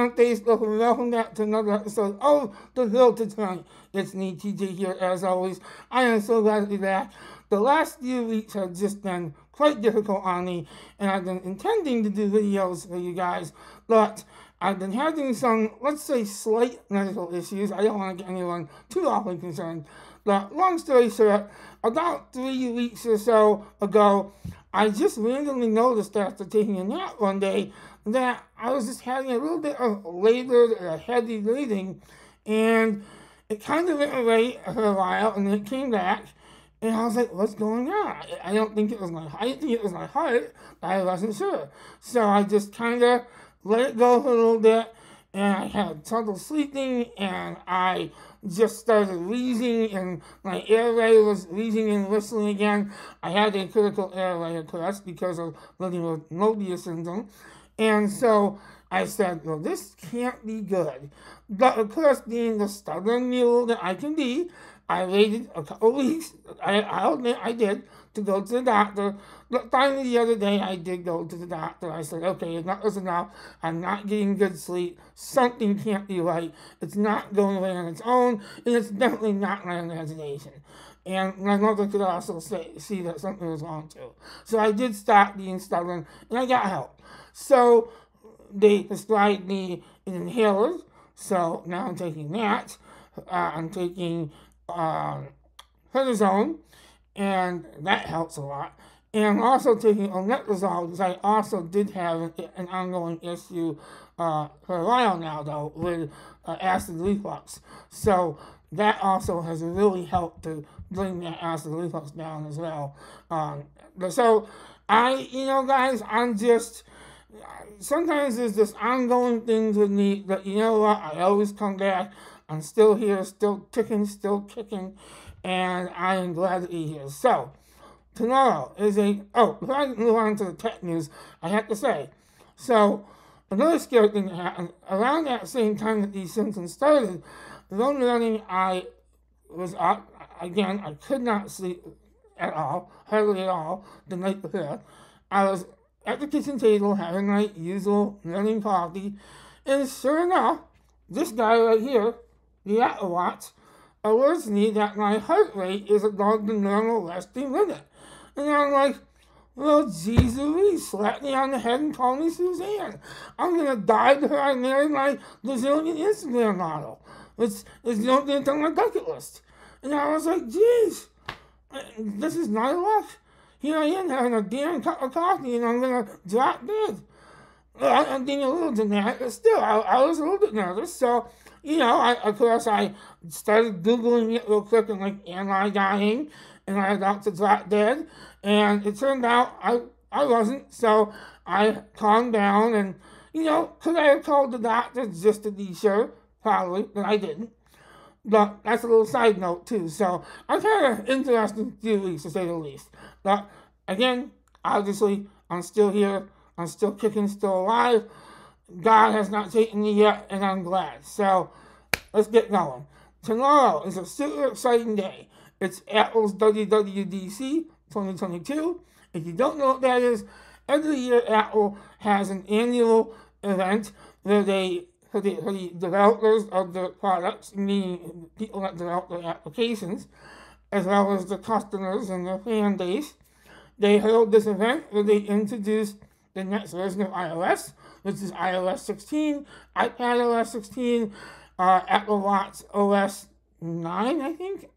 on Facebook, and welcome back to another episode of The Hill to Tonight. It's me, TJ, here as always. I am so glad to be back. The last few weeks have just been quite difficult on me, and I've been intending to do videos for you guys, but I've been having some, let's say, slight medical issues. I don't want to get anyone too awfully concerned, but long story short, about 3 weeks or so ago, I just randomly noticed after taking a nap one day that I was just having a little bit of labored or heavy breathing, and it kind of went away for a while, and then it came back, and I was like, what's going on? I don't think it was I didn't think it was my heart, but I wasn't sure. So I just kind of let it go for a little bit, and I had trouble sleeping, and I just started wheezing, and my airway was wheezing and whistling again. I had a critical airway, of course, because of living with Mobius syndrome. And so I said, well, this can't be good. But of course, being the stubborn mule that I can be, I waited a couple of weeks, I'll admit I did, to go to the doctor. But finally, the other day, I did go to the doctor. I said, okay, enough is enough. I'm not getting good sleep. Something can't be right. It's not going away on its own, and it's definitely not my imagination. And my mother could also see that something was wrong too. So I did stop being stubborn, and I got help. So they prescribed me an inhaler. So now I'm taking that. I'm taking prednisone, and that helps a lot. And I'm also taking omeprazole because I also did have an ongoing issue for a while now, though, with acid reflux. So that also has really helped to bring that acid reflux down as well. So guys, I'm just, sometimes there's just ongoing things with me that, you know what, I always come back. I'm still here, still ticking, still kicking, and I am glad to be here. So, tomorrow is before I move on to the tech news, I have to say, so, another scary thing that happened, around that same time that these symptoms started, the one morning I was up, again, I could not sleep at all, hardly at all, the night before. I was at the kitchen table having my usual morning coffee, and sure enough, this guy right here, the Apple Watch, alerts me that my heart rate is above the normal resting limit. And I'm like, well, geez Louise, slap me on the head and call me Suzanne. I'm going to die before I marry my Brazilian Instagram model. It's on my bucket list. And I was like, geez, this is not luck. Here I am having a damn cup of coffee, and I'm going to drop dead. Well, I'm being a little dramatic, but still, I was a little bit nervous. So, of course, I started Googling it real quick and like, am I dying? And I was about to drop dead. And it turned out I wasn't. So I calmed down and, could I have called the doctor just to be sure? Probably, but I didn't. But that's a little side note, too. So I've had an interesting few weeks, to say the least. But again, obviously, I'm still here. I'm still kicking, still alive. God has not taken me yet, and I'm glad. So, let's get going. Tomorrow is a super exciting day. It's Apple's WWDC 2022. If you don't know what that is, every year Apple has an annual event where for the developers of the products, meaning people that develop their applications, as well as the customers and their fan base, they hold this event where they introduce the next version of iOS, which is iOS 16, iPadOS 16, Apple Watch OS 9, I think.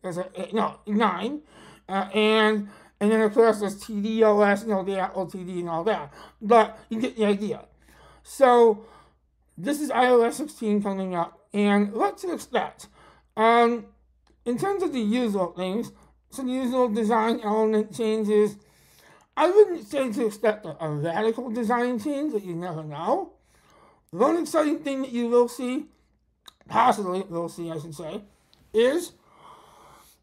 9. And then, of course, there's tvOS, the Apple TV and all that. But you get the idea. So, this is iOS 16 coming up, and what to expect? In terms of the usual things, some usual design element changes. I wouldn't say to expect a radical design change, but you never know. One exciting thing that you will see, possibly will see, I should say, is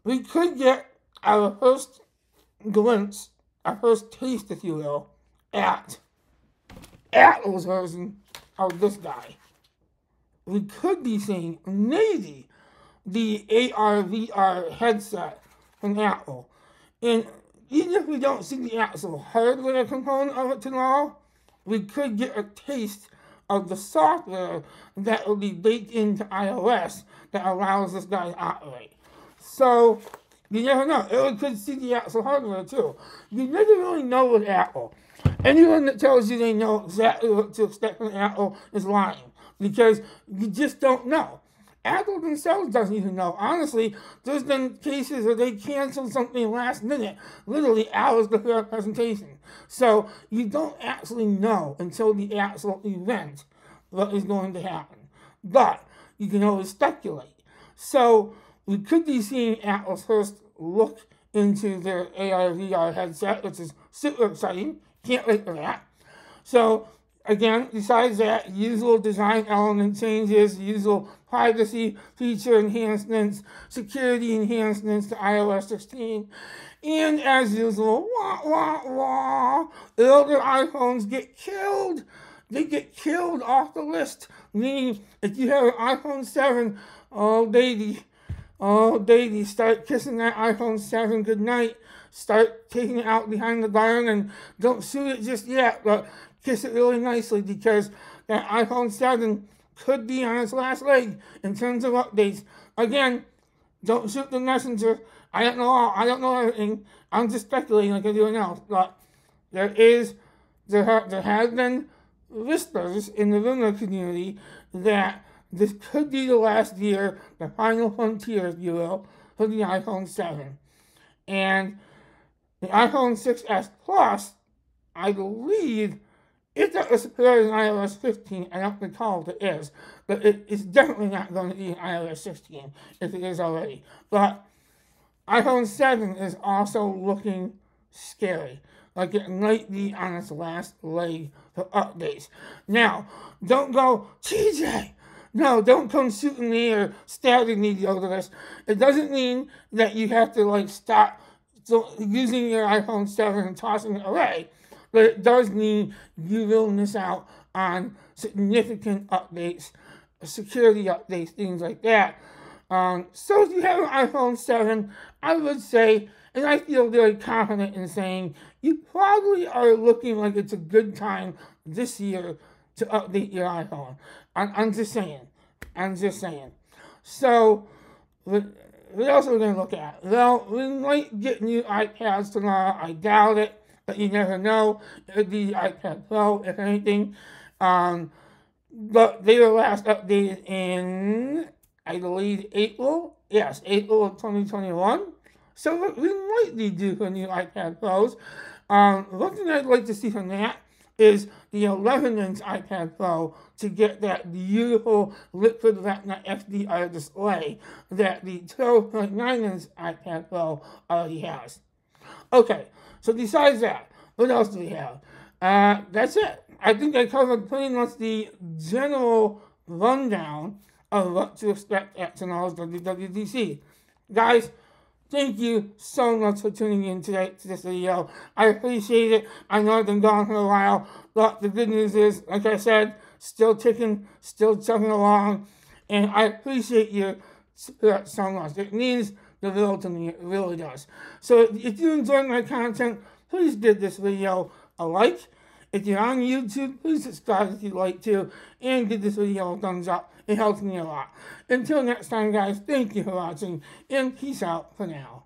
we could get our first glimpse, our first taste, if you will, at Apple's version of this guy. We could be seeing maybe the AR/VR headset from Apple. And even if we don't see the actual hardware component of it tomorrow, we could get a taste of the software that will be baked into iOS that allows this guy to operate. So you never know. It could see the actual hardware too. You never really know with Apple. Anyone that tells you they know exactly what to expect from Apple is lying, because you just don't know. Apple themselves doesn't even know. Honestly, there's been cases where they canceled something last minute, literally hours before a presentation. So you don't actually know until the actual event what is going to happen. But you can always speculate. So we could be seeing Apple's first look into their AR/VR headset, which is super exciting. Can't wait for that. So again, besides that, usual design element changes, usual privacy feature enhancements, security enhancements to iOS 16, and as usual, the older iPhones get killed. They get killed off the list, meaning if you have an iPhone 7, oh baby, start kissing that iPhone 7 goodnight. Start taking it out behind the barn and don't shoot it just yet, but kiss it really nicely, because that iPhone 7 could be on its last leg in terms of updates. Again, don't shoot the messenger. I don't know everything. I'm just speculating like everyone else. But there have been whispers in the rumor community that this could be the last year, the final frontier, if you will, for the iPhone 7. And the iPhone 6s Plus, I believe, if that was supported in iOS 15, I don't recall if it is, but it's definitely not going to be in iOS 16 if it is already. But iPhone 7 is also looking scary, like it might be on its last leg for updates. Now, don't go, TJ! No, don't come shooting me or stabbing me over this. It doesn't mean that you have to stop using your iPhone 7 and tossing it away. But it does mean you will miss out on significant updates, security updates, things like that. So if you have an iPhone 7, I would say, and I feel very confident in saying, you probably are looking like it's a good time this year to update your iPhone. I'm just saying. So, what else are we going to look at? Well, we might get new iPads tomorrow. I doubt it, but you never know. It would be the iPad Pro, if anything. But they were last updated in, I believe, April. Yes, April of 2021. So we might be due for new iPad Pros. One thing I'd like to see from that is the 11-inch iPad Pro to get that beautiful liquid retina XDR display that the 12.9-inch iPad Pro already has. Okay, so besides that, what else do we have? That's it. I think I covered pretty much the general rundown of what to expect at tomorrow's WWDC. Guys, thank you so much for tuning in today to this video. I appreciate it. I know I've been gone for a while, but the good news is, like I said, still ticking, still chugging along, and I appreciate your support so much. It means the world to me, it really does. So if you enjoyed my content, please give this video a like. If you're on YouTube, please subscribe if you'd like to, and give this video a thumbs up. It helps me a lot. Until next time, guys, thank you for watching, and peace out for now.